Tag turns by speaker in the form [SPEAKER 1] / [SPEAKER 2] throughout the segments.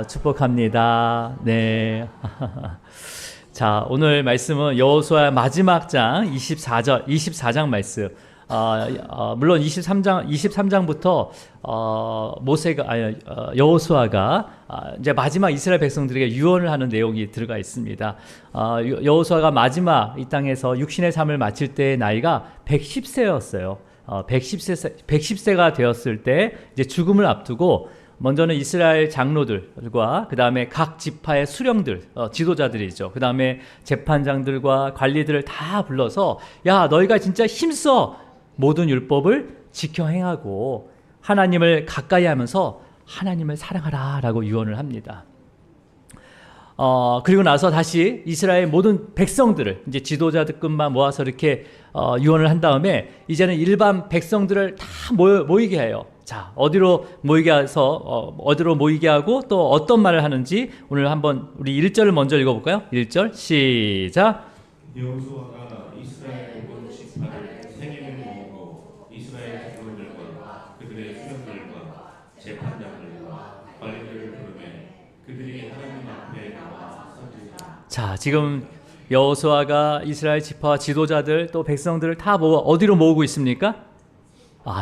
[SPEAKER 1] 축복합니다. 네. 자, 오늘 말씀은 여호수아 마지막 장 24장 말씀. 물론 23장부터 여호수아가 이제 마지막 이스라엘 백성들에게 유언을 하는 내용이 들어가 있습니다. 여호수아가 마지막 이 땅에서 육신의 삶을 마칠 때의 나이가 110세였어요. 110세가 되었을 때 이제 죽음을 앞두고 먼저는 이스라엘 장로들과 그 다음에 각 지파의 수령들, 지도자들이죠. 그 다음에 재판장들과 관리들을 다 불러서 야, 너희가 진짜 힘써 모든 율법을 지켜 행하고 하나님을 가까이 하면서 하나님을 사랑하라 라고 유언을 합니다. 그리고 나서 다시 이스라엘 모든 백성들을 이제 지도자들급만 모아서 이렇게 유언을 한 다음에 이제는 일반 백성들을 다 모이게 해요. 자, 어디로 모이게 하고 또 어떤 말을 하는지 오늘 한번 우리 1절을 먼저 읽어볼까요? 1절 시작.
[SPEAKER 2] 여호수아가 이스라엘 모든 지파를 세겜에 모으고 이스라엘 장로들과 그들의 수령들과 재판장들과 관리들을 부르매 그들이 하나님 앞에 나와 서기라.
[SPEAKER 1] 자, 지금 여호수아가 이스라엘 지파 지도자들 또 백성들을 다 어디로 모으고 있습니까?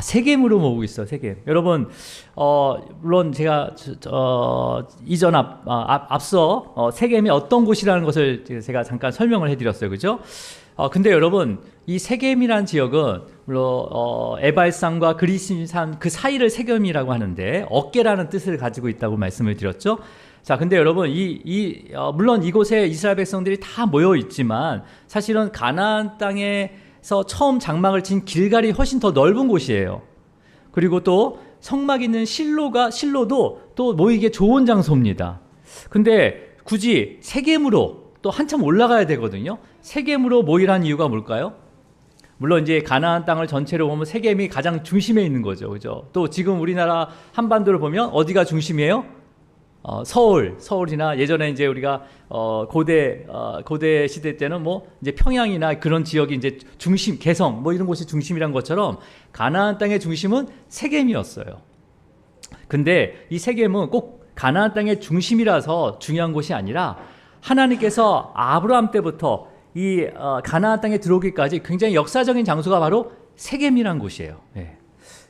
[SPEAKER 1] 세겜으로 모으고 있어. 세겜. 여러분, 물론 제가 앞서 세겜이 어떤 곳이라는 것을 제가 잠깐 설명을 해드렸어요, 그죠? 근데 여러분, 이 세겜이라는 지역은 물론 에발산과 그리심산 그 사이를 세겜이라고 하는데 어깨라는 뜻을 가지고 있다고 말씀을 드렸죠. 자, 근데 여러분, 물론 이곳에 이스라엘 백성들이 다 모여 있지만 사실은 가나안 땅에서 처음 장막을 친 길갈이 훨씬 더 넓은 곳이에요. 그리고 또 성막 있는 실로도 또 모이기에 좋은 장소입니다. 근데 굳이 세겜으로 또 한참 올라가야 되거든요. 세겜으로 모이라는 이유가 뭘까요? 물론 이제 가나안 땅을 전체로 보면 세겜이 가장 중심에 있는 거죠. 그죠? 또 지금 우리나라 한반도를 보면 어디가 중심이에요? 서울이나 예전에 이제 우리가 고대 시대 때는 뭐 이제 평양이나 그런 지역이 이제 중심, 개성 뭐 이런 곳이 중심이란 것처럼 가나안 땅의 중심은 세겜이었어요. 근데 이 세겜은 꼭 가나안 땅의 중심이라서 중요한 곳이 아니라 하나님께서 아브라함 때부터 이 가나안 땅에 들어오기까지 굉장히 역사적인 장소가 바로 세겜이란 곳이에요. 네.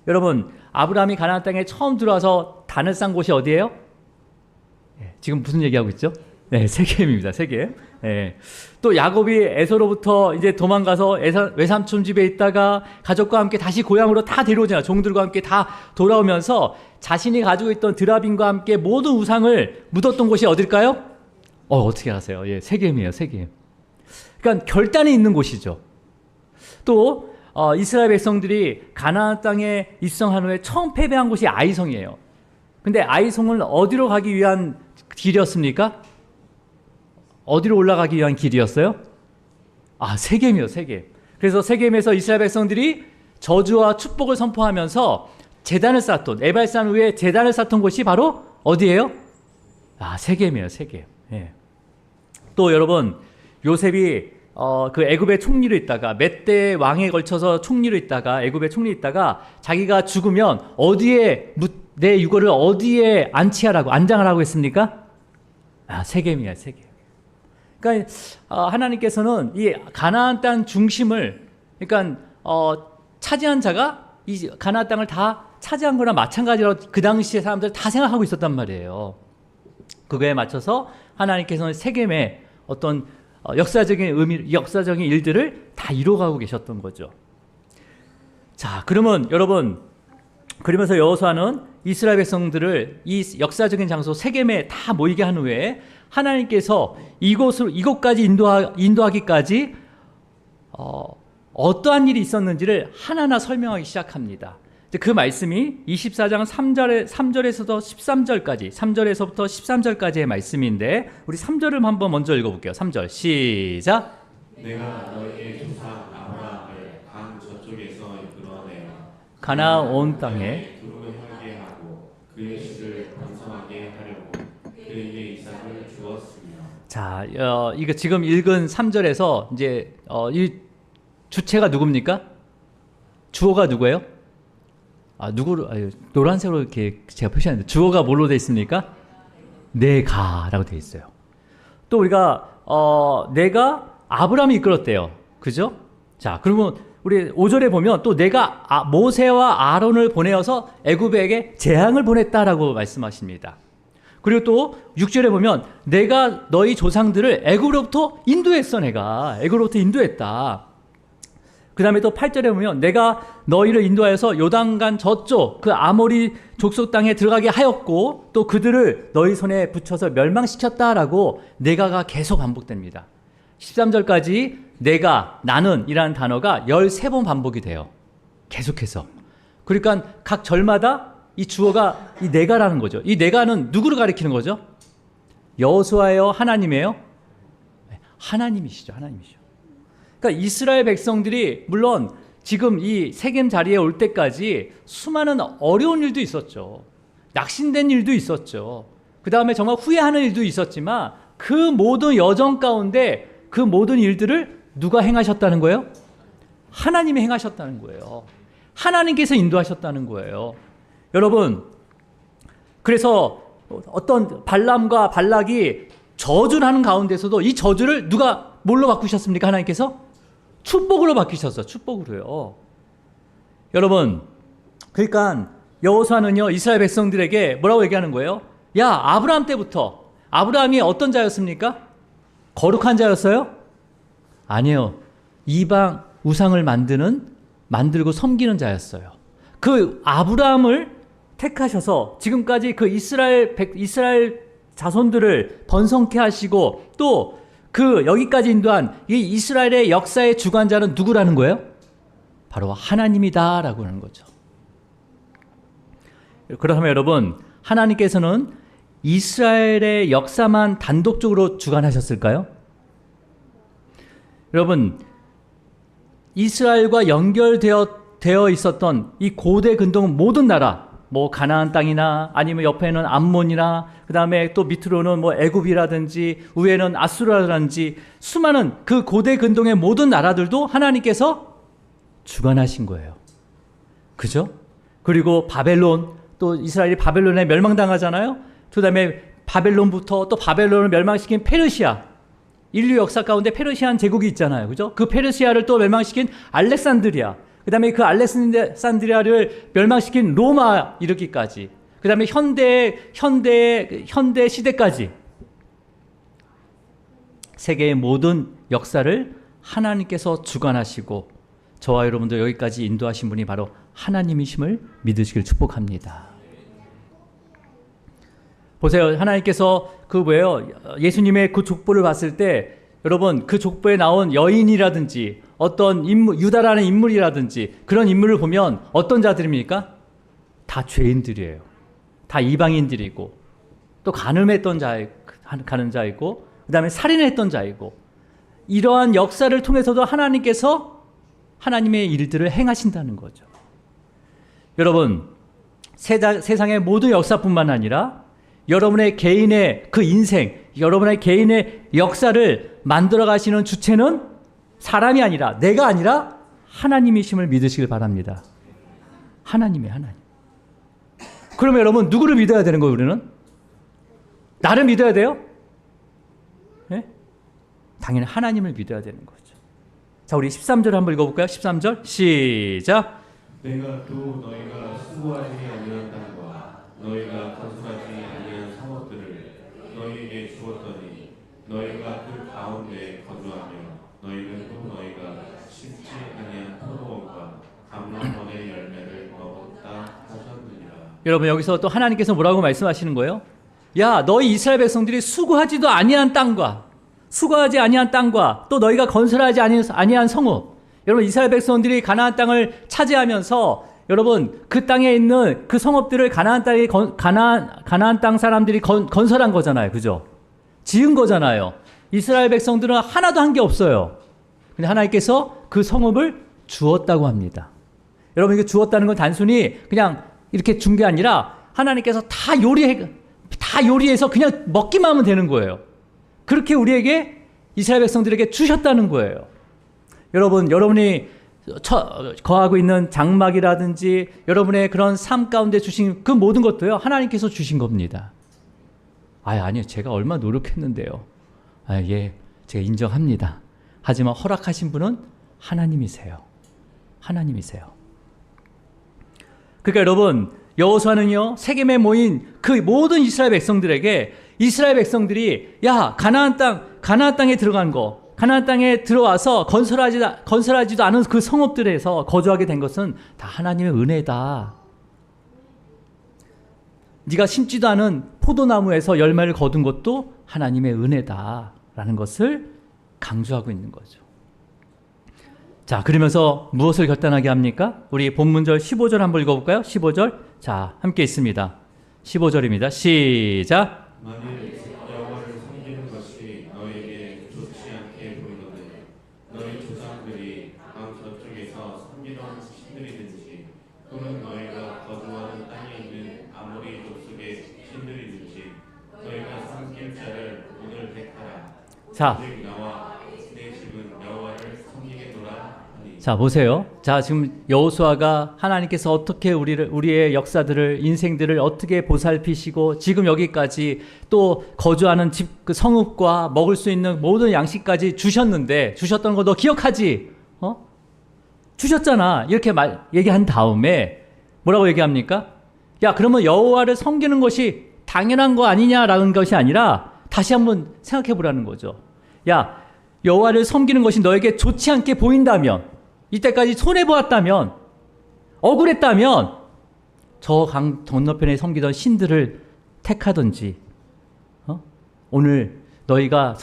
[SPEAKER 1] 여러분, 아브라함이 가나안 땅에 처음 들어와서 단을 싼 곳이 어디예요? 지금 무슨 얘기하고 있죠? 네, 세겜입니다. 세겜. 네. 또 야곱이 에서로부터 이제 도망가서 외삼촌 집에 있다가 가족과 함께 다시 고향으로 다 데려오잖아요. 종들과 함께 다 돌아오면서 자신이 가지고 있던 드라빈과 함께 모든 우상을 묻었던 곳이 어딜까요? 어떻게 아세요? 예, 세겜이에요. 세겜. 그러니까 결단이 있는 곳이죠. 또 이스라엘 백성들이 가나안 땅에 입성한 후에 처음 패배한 곳이 아이성이에요. 근데 아이성은 어디로 가기 위한 길이었습니까? 어디로 올라가기 위한 길이었어요? 세겜이요, 세겜. 그래서 세겜에서 이스라엘 백성들이 저주와 축복을 선포하면서 제단을 쌓았던, 에발산 위에 제단을 쌓던 곳이 바로 어디예요? 세겜이에요, 세겜. 예. 또 여러분, 요셉이 그 애굽의 총리로 있다가 몇 대 왕에 걸쳐서 총리로 있다가 애굽의 총리 있다가 자기가 죽으면 내 유골을 어디에 안장을 하고 했습니까? 세겜이야, 세겜. 그러니까 하나님께서는 이 가나안 땅 중심을 그러니까 차지한 자가 이 가나안 땅을 다 차지한 거나 마찬가지로 그 당시에 사람들 다 생각하고 있었단 말이에요. 그거에 맞춰서 하나님께서는 세겜에 어떤 역사적인 일들을 다 이루어가고 계셨던 거죠. 자, 그러면 여러분, 그러면서 여호수아는 이스라엘 백성들을 이 역사적인 장소 세겜에 다 모이게 한 후에 하나님께서 이곳까지 인도하기까지 어떠한 일이 있었는지를 하나하나 설명하기 시작합니다. 그 말씀이 24장 3절에서부터 13절까지의 말씀인데 우리 3절을 한번 먼저 읽어볼게요. 3절 시작.
[SPEAKER 2] 내가 너희의 조사 아브라함을 강 저쪽에서 이끌어내어
[SPEAKER 1] 가나안 온 땅에
[SPEAKER 2] 두루를 살게 하고 그의 씨를 번성하게 하려고 그에게 이삭을 주었으며.
[SPEAKER 1] 자, 이거 지금 읽은 3절에서 이제 이 주체가 누굽니까? 주어가 누구예요? 노란색으로 이렇게 제가 표시하는데 주어가 뭘로 돼 있습니까? 내가라고 되어 있어요. 또 우리가 내가 아브라함이 이끌었대요. 그죠? 자, 그러면 우리 5절에 보면 또 내가 모세와 아론을 보내어서 애굽에게 재앙을 보냈다라고 말씀하십니다. 그리고 또 6절에 보면 내가 너희 조상들을 애굽으로부터 인도했어. 내가 애굽으로부터 인도했다. 그 다음에 또 8절에 보면 내가 너희를 인도하여서 요단강 저쪽 그 아모리 족속 땅에 들어가게 하였고 또 그들을 너희 손에 붙여서 멸망시켰다라고 내가가 계속 반복됩니다. 13절까지 내가, 나는 이라는 단어가 13번 반복이 돼요. 계속해서. 그러니까 각 절마다 이 주어가 이 내가라는 거죠. 이 내가는 누구를 가리키는 거죠? 여호수아예요? 하나님이에요? 하나님이시죠. 하나님이죠. 그러니까 이스라엘 백성들이 물론 지금 이 세겜 자리에 올 때까지 수많은 어려운 일도 있었죠. 낙심된 일도 있었죠. 그 다음에 정말 후회하는 일도 있었지만 그 모든 여정 가운데 그 모든 일들을 누가 행하셨다는 거예요? 하나님이 행하셨다는 거예요. 하나님께서 인도하셨다는 거예요. 여러분, 그래서 어떤 발람과 발락이 저주를 하는 가운데서도 이 저주를 누가 뭘로 바꾸셨습니까? 하나님께서? 축복으로 바뀌셨어요. 축복으로요. 여러분, 그러니까 여호수아는요 이스라엘 백성들에게 뭐라고 얘기하는 거예요? 야, 아브라함 때부터 아브라함이 어떤 자였습니까? 거룩한 자였어요? 아니에요. 이방 우상을 만들고 섬기는 자였어요. 그 아브라함을 택하셔서 지금까지 그 이스라엘 자손들을 번성케 하시고 또 그 여기까지 인도한 이 이스라엘의 역사의 주관자는 누구라는 거예요? 바로 하나님이다라고 하는 거죠. 그렇다면 여러분, 하나님께서는 이스라엘의 역사만 단독적으로 주관하셨을까요? 여러분, 이스라엘과 연결되어 있었던 이 고대 근동 모든 나라, 뭐 가나안 땅이나 아니면 옆에는 암몬이나 그 다음에 또 밑으로는 뭐 애굽이라든지 위에는 아수라라든지 수많은 그 고대 근동의 모든 나라들도 하나님께서 주관하신 거예요. 그죠? 그리고 바벨론, 또 이스라엘이 바벨론에 멸망당하잖아요. 그 다음에 바벨론부터 또 바벨론을 멸망시킨 페르시아, 인류 역사 가운데 페르시안 제국이 있잖아요. 그죠? 그 페르시아를 또 멸망시킨 알렉산드리아, 그 다음에 그 알렉산드리아를 멸망시킨 로마 이르기까지, 그 다음에 현대 시대까지 세계의 모든 역사를 하나님께서 주관하시고 저와 여러분들 여기까지 인도하신 분이 바로 하나님이심을 믿으시길 축복합니다. 보세요. 하나님께서 예수님의 그 족보를 봤을 때 여러분 그 족보에 나온 여인이라든지 어떤 인물, 유다라는 인물이라든지 그런 인물을 보면 어떤 자들입니까? 다 죄인들이에요. 다 이방인들이고 또 가늠했던 자이고 그 다음에 살인했던 자이고 이러한 역사를 통해서도 하나님께서 하나님의 일들을 행하신다는 거죠. 여러분, 세상의 모든 역사뿐만 아니라 여러분의 개인의 그 인생, 여러분의 개인의 역사를 만들어 가시는 주체는 사람이 아니라, 내가 아니라 하나님이심을 믿으시길 바랍니다. 하나님이에요, 하나님. 그러면 여러분, 누구를 믿어야 되는 거예요, 우리는? 나를 믿어야 돼요? 네? 당연히 하나님을 믿어야 되는 거죠. 자, 우리 13절 한번 읽어볼까요? 13절 시작.
[SPEAKER 2] 내가 또 너희가 수고하지 아니한 땅과 너희가 건설하지 아니한 성읍들을 너희에게 주었더니 너희가 그 가운데 거주하며 너희는 또 너희가 심지 아니한 포도원과 감람원의 열매를 먹었다 하셨느니라.
[SPEAKER 1] 여러분, 여기서 또 하나님께서 뭐라고 말씀하시는 거예요? 야, 너희 이스라엘 백성들이 수고하지도 아니한 땅과 또 너희가 건설하지 아니한 성읍. 여러분, 이스라엘 백성들이 가나안 땅을 차지하면서 여러분 그 땅에 있는 그 성읍들을 가나안 땅 사람들이 건설한 거잖아요. 그죠? 지은 거잖아요. 이스라엘 백성들은 하나도 한 게 없어요. 근데 하나님께서 그 성읍을 주었다고 합니다. 여러분, 이게 주었다는 건 단순히 그냥 이렇게 준 게 아니라 하나님께서 다 요리해서 그냥 먹기만 하면 되는 거예요. 그렇게 우리에게 이스라엘 백성들에게 주셨다는 거예요. 여러분, 여러분이 거하고 있는 장막이라든지 여러분의 그런 삶 가운데 주신 그 모든 것도요, 하나님께서 주신 겁니다. 아니요. 제가 얼마나 노력했는데요. 예, 제가 인정합니다. 하지만 허락하신 분은 하나님이세요. 하나님이세요. 그러니까 여러분, 여호수아는요, 세겜에 모인 그 모든 이스라엘 백성들에게, 이스라엘 백성들이 야, 가나안 땅에 들어간 거, 가나안 땅에 들어와서 건설하지도 않은 그 성읍들에서 거주하게 된 것은 다 하나님의 은혜다. 네가 심지도 않은 포도나무에서 열매를 거둔 것도 하나님의 은혜다라는 것을 강조하고 있는 거죠. 자, 그러면서 무엇을 결단하게 합니까? 우리 본문절 15절 한번 읽어볼까요? 15절. 자, 함께 있습니다. 15절입니다. 시작.
[SPEAKER 2] 만일 여호와를 섬기는 것이 너에게 좋지 않게 보이거든 너희 조상들이 강 저쪽에서 섬기던 신들이든지 또는 너희가 거주하는 땅에 있는 아모리 족속의 신들이든지 너희가 섬길 자를 오늘 택하라.
[SPEAKER 1] 자,
[SPEAKER 2] 즉 나와 내 집은 여호와를 섬기겠노라 하니.
[SPEAKER 1] 자, 보세요. 자, 지금 여호수아가 하나님께서 어떻게 우리의 역사들을, 인생들을 어떻게 보살피시고 지금 여기까지 또 거주하는 집, 그 성읍과 먹을 수 있는 모든 양식까지 주셨던 거 너 기억하지? 주셨잖아. 이렇게 얘기한 다음에 뭐라고 얘기합니까? 야, 그러면 여호와를 섬기는 것이 당연한 거 아니냐라는 것이 아니라 다시 한번 생각해 보라는 거죠. 야, 여호와를 섬기는 것이 너에게 좋지 않게 보인다면, 이때까지 손해보았다면, 억울했다면 저 강 건너편에 섬기던 신들을 택하든지 오늘 너희가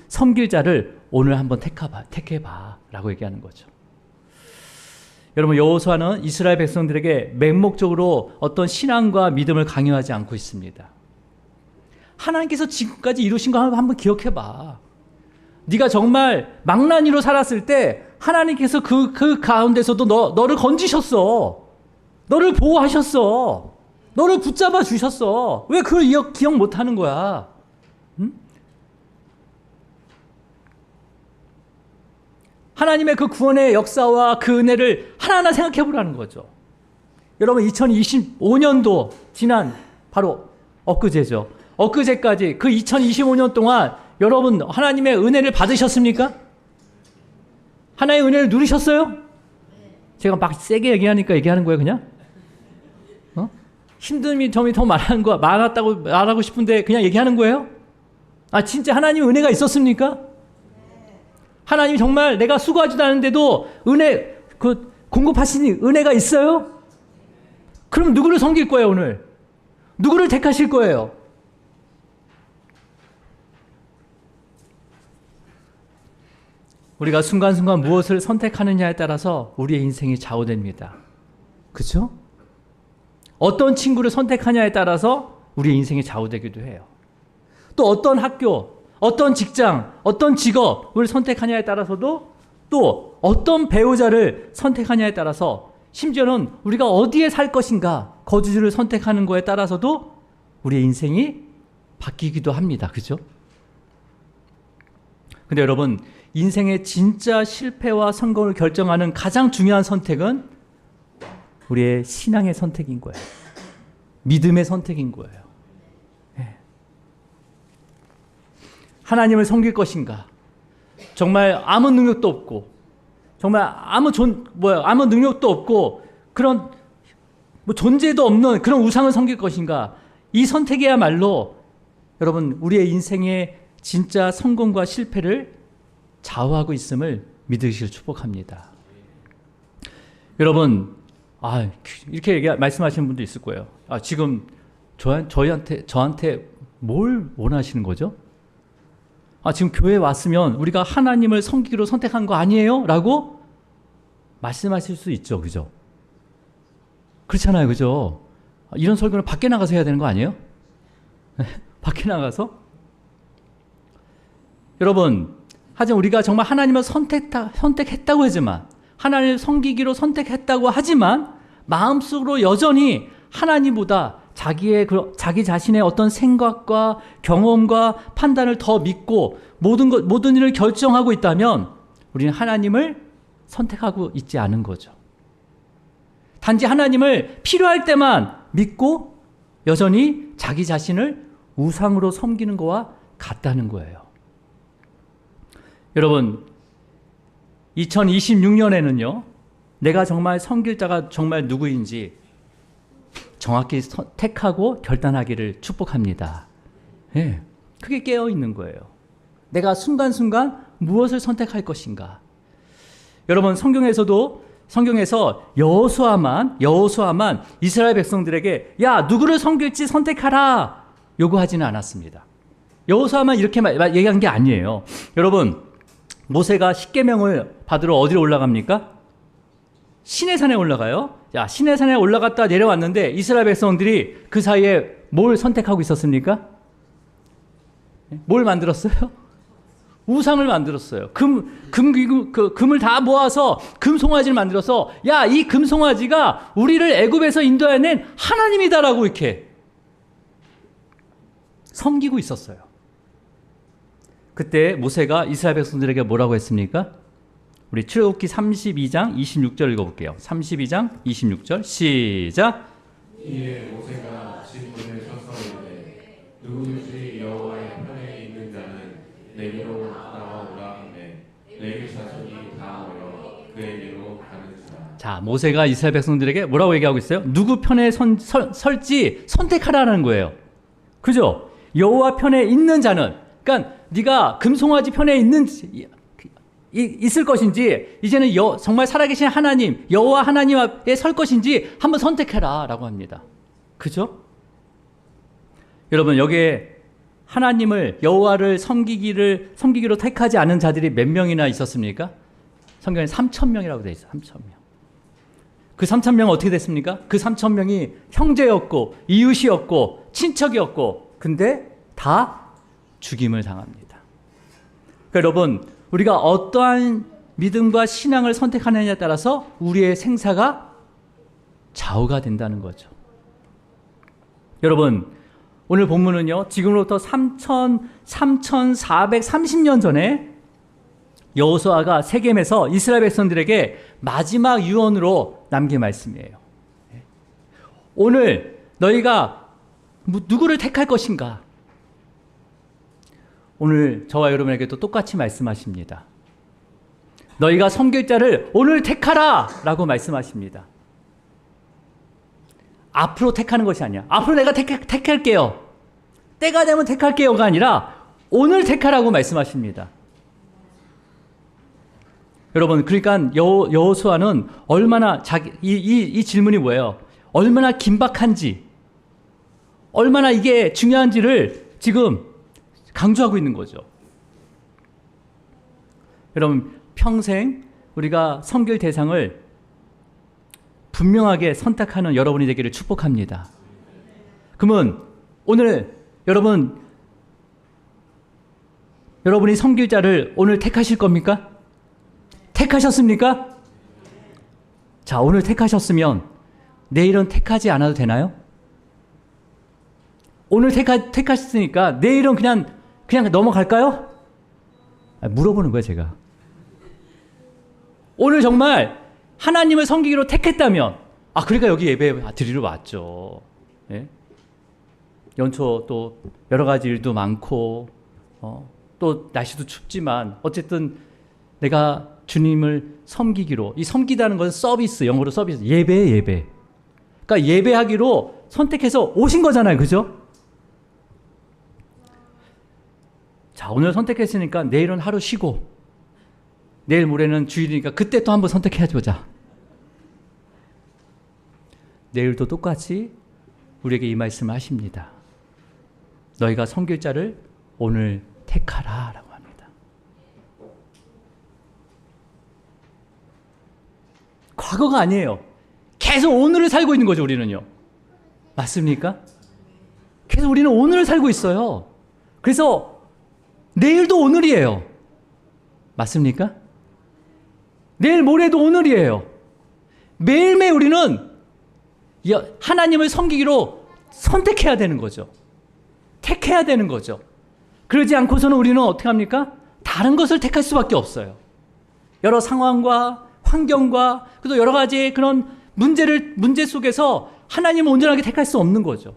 [SPEAKER 1] 섬길 자를 오늘 한번 택해봐 라고 얘기하는 거죠. 여러분, 여호수아는 이스라엘 백성들에게 맹목적으로 어떤 신앙과 믿음을 강요하지 않고 있습니다. 하나님께서 지금까지 이루신 거 한번 기억해봐. 네가 정말 망나니로 살았을 때 하나님께서 그 가운데서도 너를 건지셨어. 너를 보호하셨어. 너를 붙잡아 주셨어. 왜 그걸 기억 못하는 거야? 응? 하나님의 그 구원의 역사와 그 은혜를 하나하나 생각해 보라는 거죠. 여러분, 2025년도 지난 바로 엊그제죠. 엊그제까지 그 2025년 동안 여러분 하나님의 은혜를 받으셨습니까? 하나님의 은혜를 누리셨어요? 제가 막 세게 얘기하니까 얘기하는 거예요, 그냥? 힘든 점이 더 많았다고 말하고 싶은데 그냥 얘기하는 거예요? 진짜 하나님의 은혜가 있었습니까? 하나님이 정말 내가 수고하지도 않은데도 공급하시니 은혜가 있어요? 그럼 누구를 섬길 거예요, 오늘? 누구를 택하실 거예요? 우리가 순간순간 무엇을 선택하느냐에 따라서 우리의 인생이 좌우됩니다. 그렇죠? 어떤 친구를 선택하냐에 따라서 우리의 인생이 좌우되기도 해요. 또 어떤 학교, 어떤 직장, 어떤 직업을 선택하냐에 따라서도 또 어떤 배우자를 선택하냐에 따라서 심지어는 우리가 어디에 살 것인가 거주지를 선택하는 거에 따라서도 우리의 인생이 바뀌기도 합니다. 그렇죠? 근데 여러분, 인생의 진짜 실패와 성공을 결정하는 가장 중요한 선택은 우리의 신앙의 선택인 거예요. 믿음의 선택인 거예요. 네. 하나님을 섬길 것인가? 정말 아무 능력도 없고, 정말 아무 능력도 없고, 그런 존재도 없는 그런 우상을 섬길 것인가? 이 선택이야말로 여러분, 우리의 인생의 진짜 성공과 실패를 좌우하고 있음을 믿으시길 축복합니다. 여러분, 이렇게 말씀하시는 분도 있을 거예요. 지금 저한테 뭘 원하시는 거죠? 지금 교회에 왔으면 우리가 하나님을 섬기기로 선택한 거 아니에요? 라고 말씀하실 수 있죠. 그죠? 그렇잖아요. 그죠? 이런 설교는 밖에 나가서 해야 되는 거 아니에요? 밖에 나가서? 여러분, 하지만 우리가 정말 하나님을 선택했다고 하지만, 하나님을 섬기기로 선택했다고 하지만 마음속으로 여전히 하나님보다 자기 자신의 어떤 생각과 경험과 판단을 더 믿고 모든 일을 결정하고 있다면 우리는 하나님을 선택하고 있지 않은 거죠. 단지 하나님을 필요할 때만 믿고 여전히 자기 자신을 우상으로 섬기는 거와 같다는 거예요. 여러분, 2026년에는요, 내가 정말 섬길 자가 정말 누구인지 정확히 택하고 결단하기를 축복합니다. 예, 그게 깨어 있는 거예요. 내가 순간순간 무엇을 선택할 것인가. 여러분, 성경에서 여호수아만 이스라엘 백성들에게 야, 누구를 섬길지 선택하라 요구하지는 않았습니다. 여호수아만 이렇게 얘기한 게 아니에요. 여러분, 모세가 십계명을 받으러 어디로 올라갑니까? 시내산에 올라가요. 야, 시내산에 올라갔다 내려왔는데 이스라엘 백성들이 그 사이에 뭘 선택하고 있었습니까? 뭘 만들었어요? 우상을 만들었어요. 금을 다 모아서 금송아지를 만들어서 야, 이 금송아지가 우리를 애굽에서 인도해낸 하나님이다라고 이렇게 섬기고 있었어요. 그때 모세가 이스라엘 백성들에게 뭐라고 했습니까? 우리 출애굽기 32장 26절 읽어볼게요. 32장 26절 시작.
[SPEAKER 2] 이에 모세가 질문을 서서 이르되 누구든지 여호와의 편에 있는 자는 내게로 나와오라 하매 레위 자손이 다 모여 그에게로 가는지라.
[SPEAKER 1] 자, 모세가 이스라엘 백성들에게 뭐라고 얘기하고 있어요? 누구 편에 설지 선택하라는 거예요. 그죠? 여호와 편에 있는 자는, 그러니까 네가 금송아지 편에 있을 것인지, 이제는 정말 살아계신 하나님, 여호와 하나님 앞에 설 것인지 한번 선택해라 라고 합니다. 그죠? 여러분, 여기에 하나님을, 여호와를 섬기기로 택하지 않은 자들이 몇 명이나 있었습니까? 성경에 3,000명이라고 되어 있어요. 3,000명. 그 3,000명은 어떻게 됐습니까? 그 3,000명이 형제였고 이웃이었고 친척이었고, 근데 다 죽임을 당합니다. 그러니까 여러분, 우리가 어떠한 믿음과 신앙을 선택하느냐에 따라서 우리의 생사가 좌우가 된다는 거죠. 여러분, 오늘 본문은요, 지금으로부터 3,430년 전에 여호수아가 세겜에서 이스라엘 백성들에게 마지막 유언으로 남긴 말씀이에요. 오늘 너희가 누구를 택할 것인가? 오늘 저와 여러분에게도 똑같이 말씀하십니다. 너희가 섬길 자를 오늘 택하라 라고 말씀하십니다. 앞으로 택하는 것이 아니야. 앞으로 내가 택할게요. 때가 되면 택할게요가 아니라 오늘 택하라고 말씀하십니다. 여러분, 그러니까 여호수아는 얼마나 이 질문이 뭐예요? 얼마나 긴박한지, 얼마나 이게 중요한지를 지금 강조하고 있는 거죠. 여러분, 평생 우리가 섬길 대상을 분명하게 선택하는 여러분이 되기를 축복합니다. 그러면 오늘 여러분이 섬길 자를 오늘 택하실 겁니까? 택하셨습니까? 자, 오늘 택하셨으면 내일은 택하지 않아도 되나요? 오늘 택하셨으니까 내일은 그냥 넘어갈까요? 물어보는 거예요, 제가. 오늘 정말 하나님을 섬기기로 택했다면, 그러니까 여기 예배 드리러 왔죠. 예? 연초 또 여러 가지 일도 많고, 또 날씨도 춥지만 어쨌든 내가 주님을 섬기기로, 이 섬기다는 것은 서비스, 영어로 서비스, 예배. 그러니까 예배하기로 선택해서 오신 거잖아요, 그죠? 자, 오늘 선택했으니까 내일은 하루 쉬고 내일 모레는 주일이니까 그때 또 한번 선택해보자. 내일도 똑같이 우리에게 이 말씀을 하십니다. 너희가 섬길 자를 오늘 택하라 라고 합니다. 과거가 아니에요. 계속 오늘을 살고 있는 거죠, 우리는요. 맞습니까? 계속 우리는 오늘을 살고 있어요. 그래서 내일도 오늘이에요. 맞습니까? 내일 모레도 오늘이에요. 매일매일 우리는 하나님을 섬기기로 선택해야 되는 거죠. 택해야 되는 거죠. 그러지 않고서는 우리는 어떻게 합니까? 다른 것을 택할 수밖에 없어요. 여러 상황과 환경과 또 여러 가지의 그런 문제 속에서 하나님을 온전하게 택할 수 없는 거죠.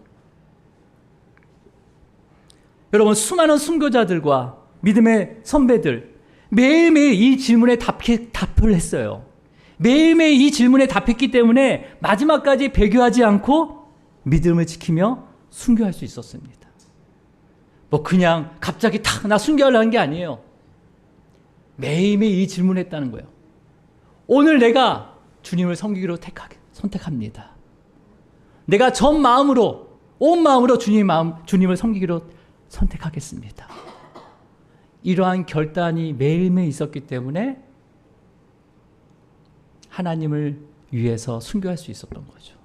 [SPEAKER 1] 여러분, 수많은 순교자들과 믿음의 선배들 매일매일 이 질문에 답을 했어요. 매일매일 이 질문에 답했기 때문에 마지막까지 배교하지 않고 믿음을 지키며 순교할 수 있었습니다. 뭐 그냥 갑자기 탁 나 순교하려는 게 아니에요. 매일매일 이 질문했다는 거예요. 오늘 내가 주님을 섬기기로 선택합니다. 내가 전 마음으로, 온 마음으로 주님을 섬기기로 선택하겠습니다. 이러한 결단이 매일매일 있었기 때문에 하나님을 위해서 순교할 수 있었던 거죠.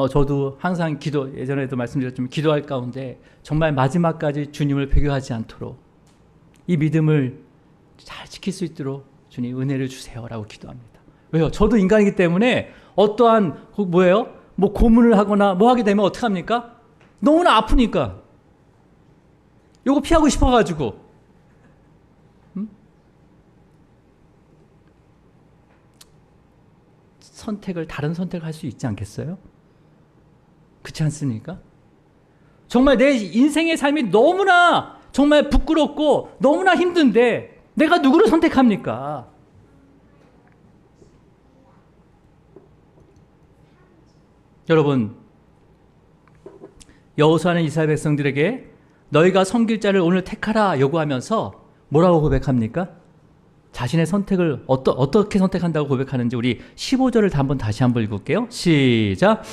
[SPEAKER 1] 저도 항상 예전에도 말씀드렸지만 기도할 가운데 정말 마지막까지 주님을 배교하지 않도록 이 믿음을 잘 지킬 수 있도록 주님 은혜를 주세요라고 기도합니다. 왜요? 저도 인간이기 때문에 어떠한 뭐 고문을 하거나 뭐 하게 되면 어떡합니까? 너무나 아프니까 요거 피하고 싶어가지고 다른 선택을 할 수 있지 않겠어요? 그렇지 않습니까? 정말 내 인생의 삶이 너무나 정말 부끄럽고 너무나 힘든데 내가 누구를 선택합니까? 여러분, 여호수아는 이스라엘 백성들에게 너희가 섬길 자를 오늘 택하라 요구하면서 뭐라고 고백합니까? 자신의 선택을 어떻게 선택한다고 고백하는지 우리 15절을 다시 한번 읽을게요. 시작.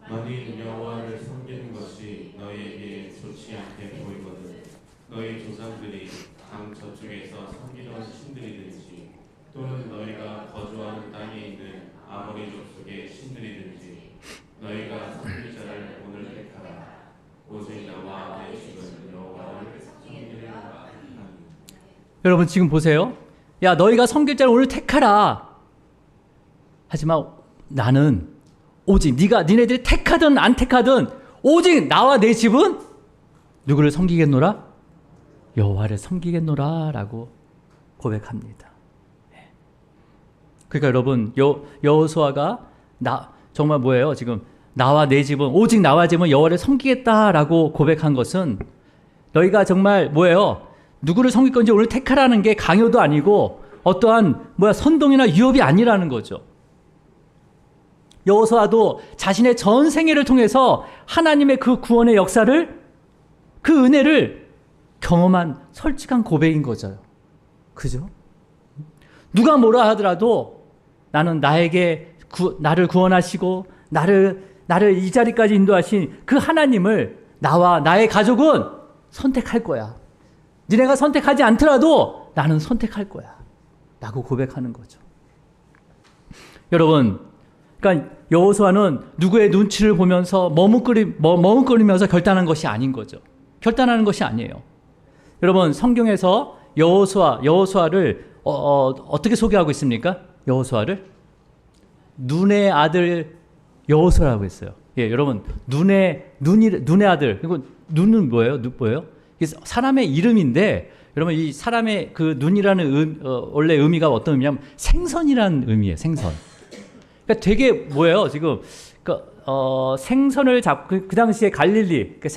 [SPEAKER 2] 만일 여호와를 섬기는 것이 너희에게 좋지 않게 보이거든 너희 조상들이 강 저쪽에서 섬기던 신들이든지 또는 너희가 거주하는 땅에 있는 아모리 족속의 신들이든지 너희가 섬길 자를 오늘 택하라. 오직 나와 내 집은 여호와를 섬기리라.
[SPEAKER 1] 여러분 지금 보세요. 야, 너희가 섬길 자를 오늘 택하라. 하지만 나는 오직 니네들이 택하든 안 택하든 오직 나와 내 집은 누구를 섬기겠노라? 여호와를 섬기겠노라 라고 고백합니다. 그러니까 여러분 여호수아가 정말 지금 나와 내 집은 오직 나와 집은 여호와를 섬기겠다라고 고백한 것은 너희가 정말 누구를 섬길 건지 오늘 택하라는 게 강요도 아니고 어떠한 선동이나 유업이 아니라는 거죠. 여호수아도 자신의 전 생애를 통해서 하나님의 그 구원의 역사를, 그 은혜를 경험한 솔직한 고백인 거죠. 그죠? 누가 뭐라 하더라도 나는 나를 구원하시고 나를 이 자리까지 인도하신 그 하나님을 나와 나의 가족은 선택할 거야. 니네가 선택하지 않더라도 나는 선택할 거야. 라고 고백하는 거죠. 여러분, 그러니까 여호수아는 누구의 눈치를 보면서 머뭇거리면서 결단한 것이 아닌 거죠. 결단하는 것이 아니에요. 여러분, 성경에서 여호수아를 어떻게 소개하고 있습니까? 여호수아를 눈의 아들 여호수아라고 했어요. 예, 여러분, 눈의 아들. 그리고 눈은 뭐예요? 사람의 이름인데, 여러분, 이 사람의 그 눈이라는 원래 의미가 어떤 의미냐면 생선이라는 의미예요. 생선. 그러니까 되게 지금 생선을 그 당시에 갈릴리, 그러니까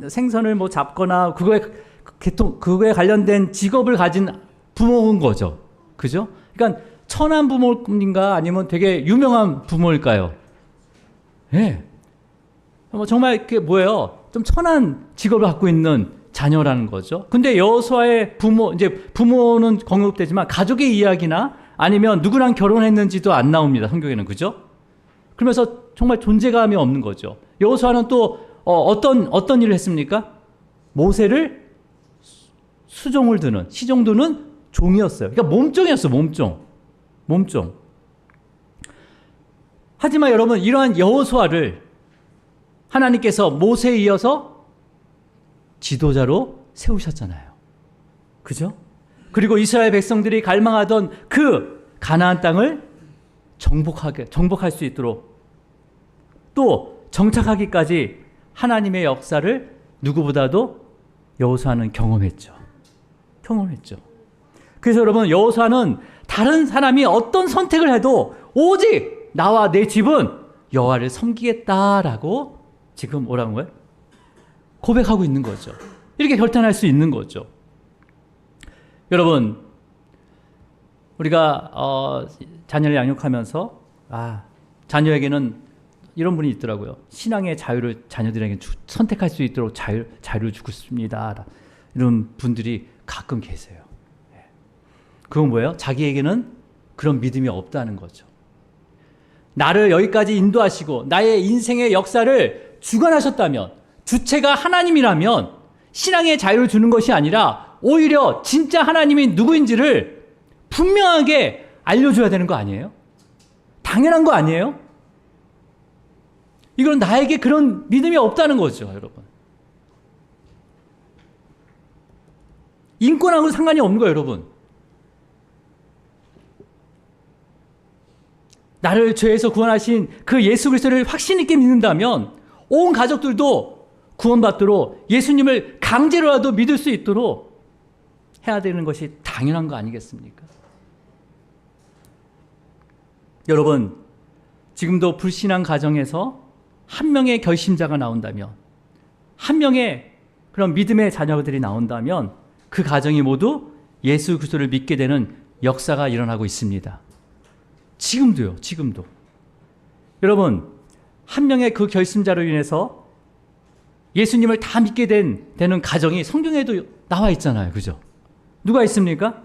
[SPEAKER 1] 생선을 잡거나 그거에 관련된 직업을 가진 부모인 거죠. 그죠? 그러니까 천한 부모인가 아니면 되게 유명한 부모일까요? 예. 정말 좀 천한 직업을 갖고 있는 자녀라는 거죠. 근데 여호수아의 부모는 언급되지만 가족의 이야기나 아니면 누구랑 결혼했는지도 안 나옵니다. 성경에는. 그죠? 그러면서 정말 존재감이 없는 거죠. 여호수아는 또 어떤 일을 했습니까? 모세를 시종 두는 종이었어요. 그러니까 몸종이었어요. 몸종. 하지만 여러분, 이러한 여호수아를 하나님께서 모세에 이어서 지도자로 세우셨잖아요. 그죠? 그리고 이스라엘 백성들이 갈망하던 그 가나안 땅을 정복할 수 있도록 또 정착하기까지 하나님의 역사를 누구보다도 여호수아는 경험했죠. 그래서 여러분, 여호수아는 다른 사람이 어떤 선택을 해도 오직 나와 내 집은 여호와를 섬기겠다라고 지금 뭐라는 거예요? 고백하고 있는 거죠. 이렇게 결단할 수 있는 거죠. 여러분, 우리가 자녀를 양육하면서 자녀에게는 이런 분이 있더라고요. 신앙의 자유를 자녀들에게 선택할 수 있도록 자유를 주고 싶습니다. 이런 분들이 가끔 계세요. 그건 뭐예요? 자기에게는 그런 믿음이 없다는 거죠. 나를 여기까지 인도하시고 나의 인생의 역사를 주관하셨다면, 주체가 하나님이라면 신앙의 자유를 주는 것이 아니라 오히려 진짜 하나님이 누구인지를 분명하게 알려줘야 되는 거 아니에요? 당연한 거 아니에요? 이건 나에게 그런 믿음이 없다는 거죠, 여러분. 인권하고는 상관이 없는 거예요, 여러분. 나를 죄에서 구원하신 그 예수 그리스도를 확신 있게 믿는다면 온 가족들도 구원받도록 예수님을 강제로라도 믿을 수 있도록 해야 되는 것이 당연한 거 아니겠습니까? 여러분, 지금도 불신앙 가정에서 한 명의 결심자가 나온다면, 한 명의 그런 믿음의 자녀들이 나온다면 그 가정이 모두 예수 그리스도를 믿게 되는 역사가 일어나고 있습니다. 지금도요, 지금도. 여러분, 한 명의 그 결심자로 인해서 예수님을 다 믿게 되는 가정이 성경에도 나와 있잖아요. 그죠? 누가 있습니까?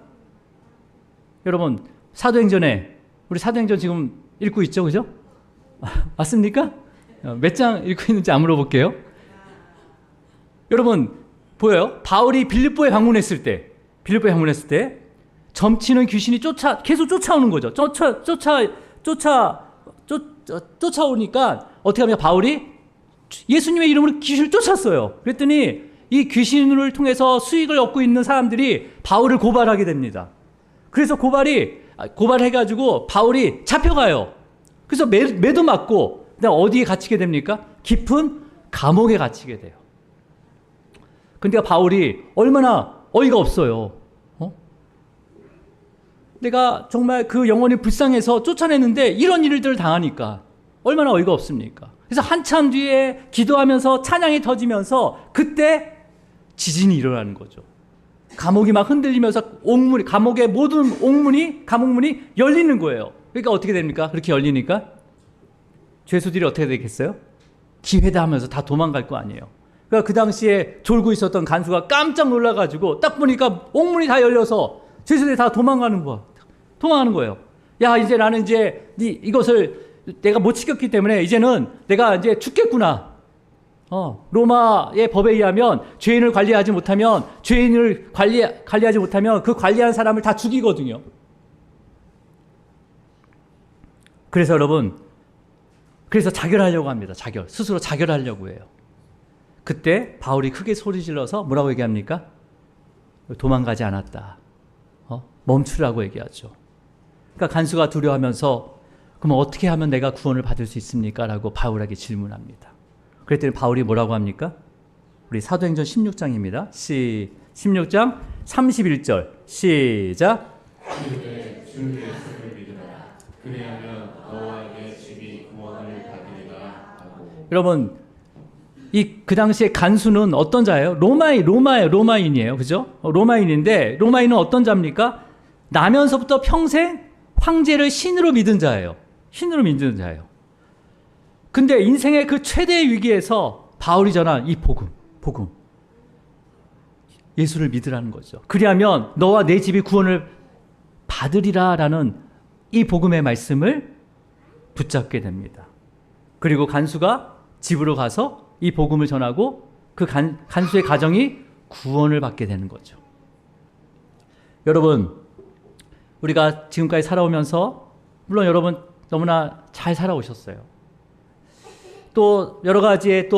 [SPEAKER 1] 여러분, 사도행전에, 우리 사도행전 지금 읽고 있죠? 그죠? 맞습니까? 몇 장 읽고 있는지 안 물어볼게요. 여러분, 보여요? 바울이 빌립보에 방문했을 때, 점치는 귀신이 계속 쫓아오는 거죠. 쫓아오니까 어떻게 하면 바울이 예수님의 이름으로 귀신을 쫓았어요. 그랬더니 이 귀신을 통해서 수익을 얻고 있는 사람들이 바울을 고발하게 됩니다. 그래서 고발해가지고 바울이 잡혀가요. 그래서 매도 맞고 그다음 어디에 갇히게 됩니까? 깊은 감옥에 갇히게 돼요. 근데 바울이 얼마나 어이가 없어요. 내가 정말 그 영혼이 불쌍해서 쫓아냈는데 이런 일들을 당하니까 얼마나 어이가 없습니까? 그래서 한참 뒤에 기도하면서 찬양이 터지면서 그때 지진이 일어나는 거죠. 감옥이 막 흔들리면서 감옥의 모든 감옥문이 열리는 거예요. 그러니까 어떻게 됩니까? 그렇게 열리니까 죄수들이 어떻게 되겠어요? 기회다 하면서 다 도망갈 거 아니에요. 그러니까 그 당시에 졸고 있었던 간수가 깜짝 놀라가지고 딱 보니까 옥문이 다 열려서 죄수들이 다 도망가는 거예요. 야, 이제 나는 이것을 내가 못 지켰기 때문에 이제는 내가 이제 죽겠구나. 로마의 법에 의하면 죄인을 관리하지 못하면 그 관리한 사람을 다 죽이거든요. 그래서 여러분, 자결하려고 합니다. 스스로 자결하려고 해요. 그때 바울이 크게 소리 질러서 뭐라고 얘기합니까? 도망가지 않았다. 멈추라고 얘기하죠. 그러니까 간수가 두려워하면서 그럼 어떻게 하면 내가 구원을 받을 수 있습니까? 라고 바울에게 질문합니다. 그랬더니 바울이 뭐라고 합니까? 우리 사도행전 16장입니다. 16장 31절 시작.
[SPEAKER 2] 주 예수를 믿으라. 그리하면 너와 내 집이 구원을 받으리라 하고.
[SPEAKER 1] 여러분, 그 당시에 간수는 어떤 자예요? 로마인이에요. 그죠? 로마인인데, 로마인은 어떤 자입니까? 나면서부터 평생 황제를 신으로 믿은 자예요. 근데 인생의 그 최대의 위기에서 바울이 전한 이 복음. 예수를 믿으라는 거죠. 그리하면 너와 내 집이 구원을 받으리라라는 이 복음의 말씀을 붙잡게 됩니다. 그리고 간수가 집으로 가서 이 복음을 전하고 그 간수의 가정이 구원을 받게 되는 거죠. 여러분, 우리가 지금까지 살아오면서 물론 여러분 너무나 잘 살아오셨어요. 또 여러 가지의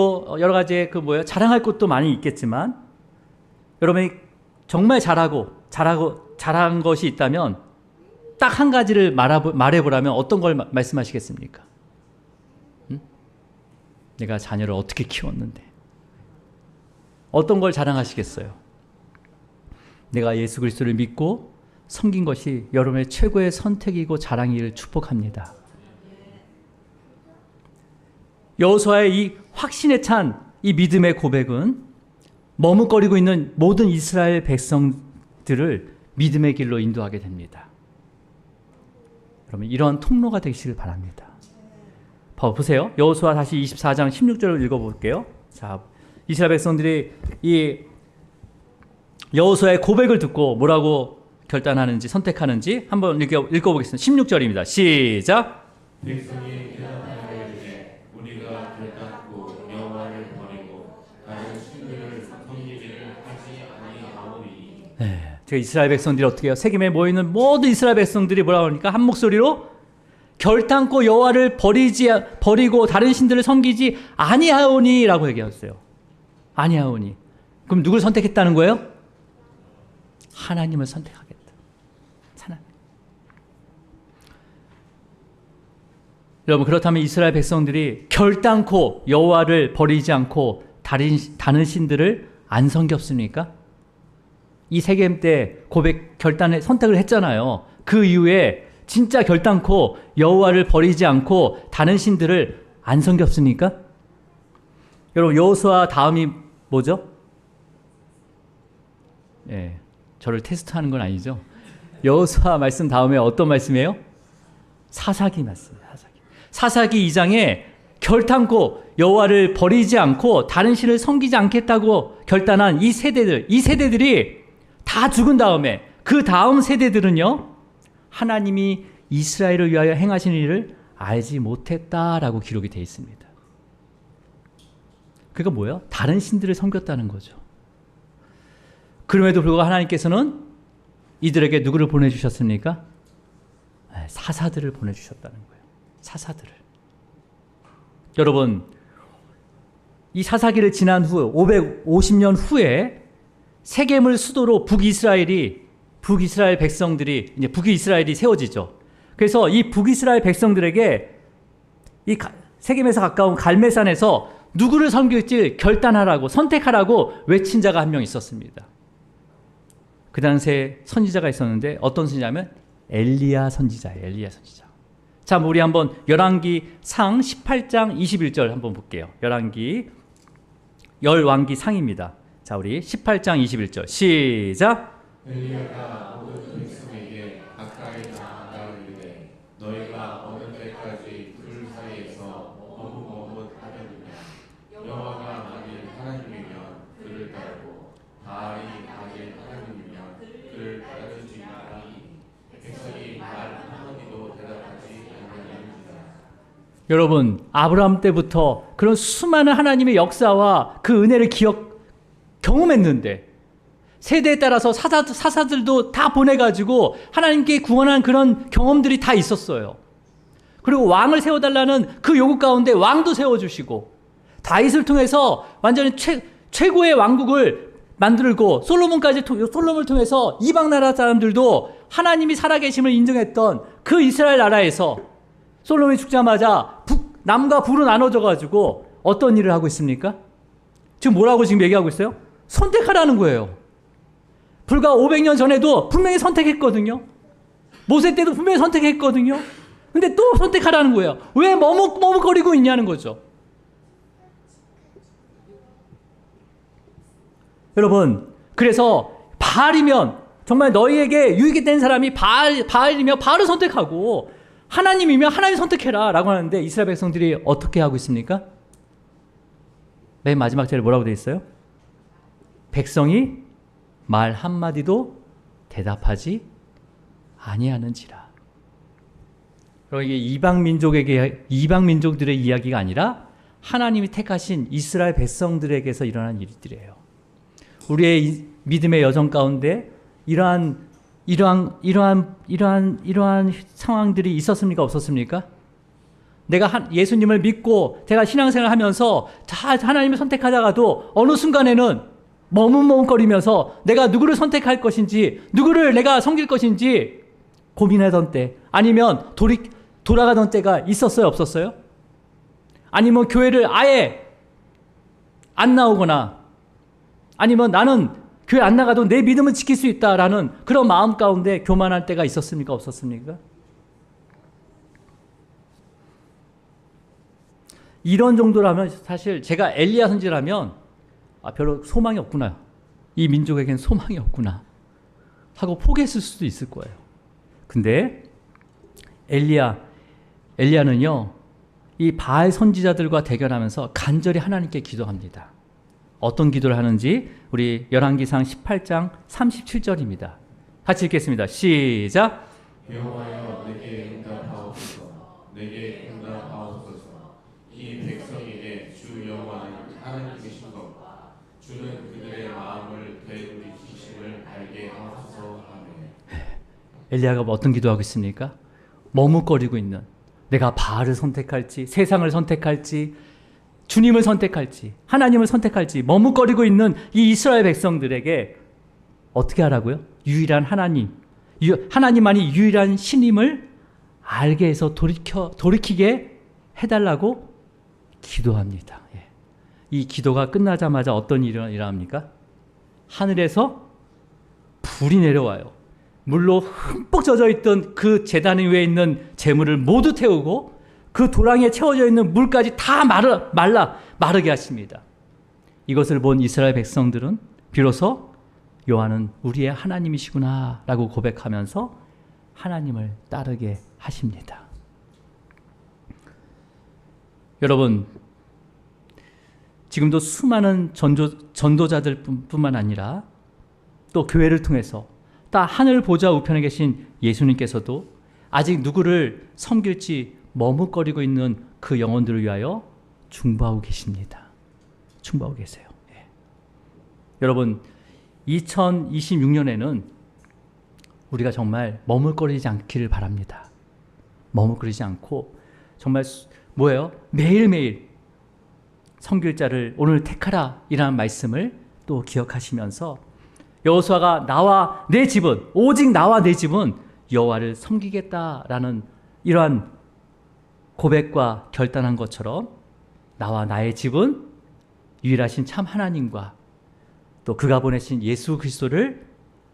[SPEAKER 1] 자랑할 것도 많이 있겠지만 여러분이 정말 잘한 것이 있다면 딱 한 가지를 말해보라면 어떤 걸 말씀하시겠습니까? 내가 자녀를 어떻게 키웠는데 어떤 걸 자랑하시겠어요? 내가 예수 그리스도를 믿고 섬긴 것이 여러분의 최고의 선택이고 자랑이기를 축복합니다. 여호수아의 이 확신에 찬 이 믿음의 고백은 머뭇거리고 있는 모든 이스라엘 백성들을 믿음의 길로 인도하게 됩니다. 그러면 이런 통로가 되시길 바랍니다. 보세요. 여호수아 다시 24장 16절을 읽어볼게요. 자, 이스라엘 백성들이 이 여호수아의 고백을 듣고 뭐라고 결단하는지 선택하는지 한번 읽어보겠습니다. 16절입니다. 시작.
[SPEAKER 2] 백성이 대답하여 이르되 우리가 결단코 여호와를 버리고 다른 신들을 섬기기를 하지 아니하오니.
[SPEAKER 1] 네, 제가 이스라엘 백성들이 어떻게 해요? 세겜에 모이는 모든 이스라엘 백성들이 뭐라고 하니까 한 목소리로 결단코 여호와를 버리고 다른 신들을 섬기지 아니하오니라고 얘기했어요. 아니하오니. 그럼 누굴 선택했다는 거예요? 하나님을 선택하겠다. 하나님. 여러분, 그렇다면 이스라엘 백성들이 결단코 여호와를 버리지 않고 다른 신들을 안 섬겼습니까? 이 세겜 때 선택을 했잖아요. 그 이후에 진짜 결단코 여호와를 버리지 않고 다른 신들을 안 섬겼습니까? 여러분, 여호수아 다음이 뭐죠? 예, 저를 테스트하는 건 아니죠. 여호수아 말씀 다음에 어떤 말씀이에요? 사사기 말씀이에요. 사사기 2장에 결단코 여호와를 버리지 않고 다른 신을 섬기지 않겠다고 결단한 이 세대들이 다 죽은 다음에 그 다음 세대들은요, 하나님이 이스라엘을 위하여 행하신 일을 알지 못했다라고 기록이 되어 있습니다. 그게 뭐예요? 다른 신들을 섬겼다는 거죠. 그럼에도 불구하고 하나님께서는 이들에게 누구를 보내주셨습니까? 사사들을 보내주셨다는 거예요. 사사들을. 여러분, 이 사사기를 지난 후 550년 후에 세겜을 수도로 북이스라엘 백성들이 이제 북이스라엘이 세워지죠. 그래서 이 북이스라엘 백성들에게 이 세겜에서 가까운 갈멜산에서 누구를 섬길지 결단하라고 선택하라고 외친 자가 한 명 있었습니다. 그 당시에 선지자가 있었는데 어떤 선지자면 엘리야 선지자예요. 엘리야 선지자. 자, 우리 한번 열왕기상 18장 21절 한번 볼게요. 열왕기 상입니다. 자, 우리 18장 21절 시작.
[SPEAKER 2] 엘리야가 모든 백성에게 가까이 나아가 이르되 너희가 어느 때까지 둘 사이에서 머뭇머뭇하려느냐. 여호와가 만일 하나님이면 그를 따르고 바알이 만일 하나님이면 그를 따르지 말아니 백성이 말 한마디도 대답하지 아니하는지라.
[SPEAKER 1] 여러분, 아브라함 때부터 그런 수많은 하나님의 역사와 그 은혜를 경험했는데 세대에 따라서 사사들도 다 보내가지고 하나님께 구원한 그런 경험들이 다 있었어요. 그리고 왕을 세워달라는 그 요구 가운데 왕도 세워주시고 다윗을 통해서 완전히 최고의 왕국을 만들고 솔로몬을 통해서 이방 나라 사람들도 하나님이 살아계심을 인정했던 그 이스라엘 나라에서 솔로몬이 죽자마자 남과 북으로 나눠져가지고 어떤 일을 하고 있습니까? 지금 뭐라고 지금 얘기하고 있어요? 선택하라는 거예요. 불과 500년 전에도 분명히 선택했거든요. 모세 때도 분명히 선택했거든요. 근데 또 선택하라는 거예요. 왜 머뭇거리고 있냐는 거죠. 여러분, 그래서 바알이면 정말 너희에게 유익이 된 사람이 바알이면 바알을 선택하고 하나님이면 하나님 선택해라 라고 하는데 이스라엘 백성들이 어떻게 하고 있습니까? 맨 마지막 절에 뭐라고 되어 있어요? 백성이 말 한마디도 대답하지 아니하는지라. 그럼 이게 이방 민족들의 이야기가 아니라 하나님이 택하신 이스라엘 백성들에게서 일어난 일들이에요. 우리의 믿음의 여정 가운데 이러한 상황들이 있었습니까? 없었습니까? 내가 예수님을 믿고 제가 신앙생활을 하면서 하나님을 선택하다가도 어느 순간에는 머뭇머뭇거리면서 내가 누구를 선택할 것인지, 누구를 내가 섬길 것인지 고민하던 때, 아니면 돌아가던 때가 있었어요? 없었어요? 아니면 교회를 아예 안 나오거나, 아니면 나는 교회 안 나가도 내 믿음은 지킬 수 있다라는 그런 마음 가운데 교만할 때가 있었습니까? 없었습니까? 이런 정도라면 사실 제가 엘리야 선지라면 별로 소망이 없구나. 이 민족에겐 소망이 없구나. 하고 포기했을 수도 있을 거예요. 근데 엘리야는요, 이 바알 선지자들과 대결하면서 간절히 하나님께 기도합니다. 어떤 기도를 하는지 우리 열왕기상 18장 37절입니다. 같이 읽겠습니다. 시작.
[SPEAKER 2] 여호와여 내게 응답하옵소서. 내게 응답하옵소서. 이 백성에게 주 여호와는 하나님이신 것, 주는 그들의 마음을 되돌이키심을 알게 하소서. 아멘.
[SPEAKER 1] 엘리야가 어떤 기도하고 있습니까? 머뭇거리고 있는, 내가 바알을 선택할지 세상을 선택할지 주님을 선택할지 하나님을 선택할지 머뭇거리고 있는 이 이스라엘 백성들에게 어떻게 하라고요? 유일한 하나님만이 유일한 신임을 알게 해서 돌이키게 해달라고 기도합니다. 이 기도가 끝나자마자 어떤 일이 일어납니까? 하늘에서 불이 내려와요. 물로 흠뻑 젖어 있던 그 제단 위에 있는 재물을 모두 태우고 그 도랑에 채워져 있는 물까지 다 마르게 하십니다. 이것을 본 이스라엘 백성들은 비로소 여호와는 우리의 하나님이시구나 라고 고백하면서 하나님을 따르게 하십니다. 여러분, 지금도 수많은 전도자들 뿐만 아니라 또 교회를 통해서 또 하늘 보좌 우편에 계신 예수님께서도 아직 누구를 섬길지 머뭇거리고 있는 그 영혼들을 위하여 중보하고 계십니다. 중보하고 계세요. 여러분, 2026년에는 우리가 정말 머뭇거리지 않기를 바랍니다. 머뭇거리지 않고 정말 뭐예요? 매일매일 섬길 자를 오늘 택하라 이라는 말씀을 또 기억하시면서 여호수아가 나와 내 집은, 오직 나와 내 집은 여호와를 섬기겠다라는 이러한 고백과 결단한 것처럼 나와 나의 집은 유일하신 참 하나님과 또 그가 보내신 예수 그리스도를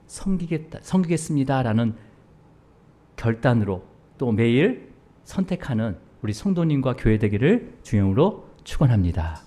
[SPEAKER 1] 섬기겠습니다라는 결단으로 또 매일 선택하는 우리 성도님과 교회 되기를 주님으로 축원합니다.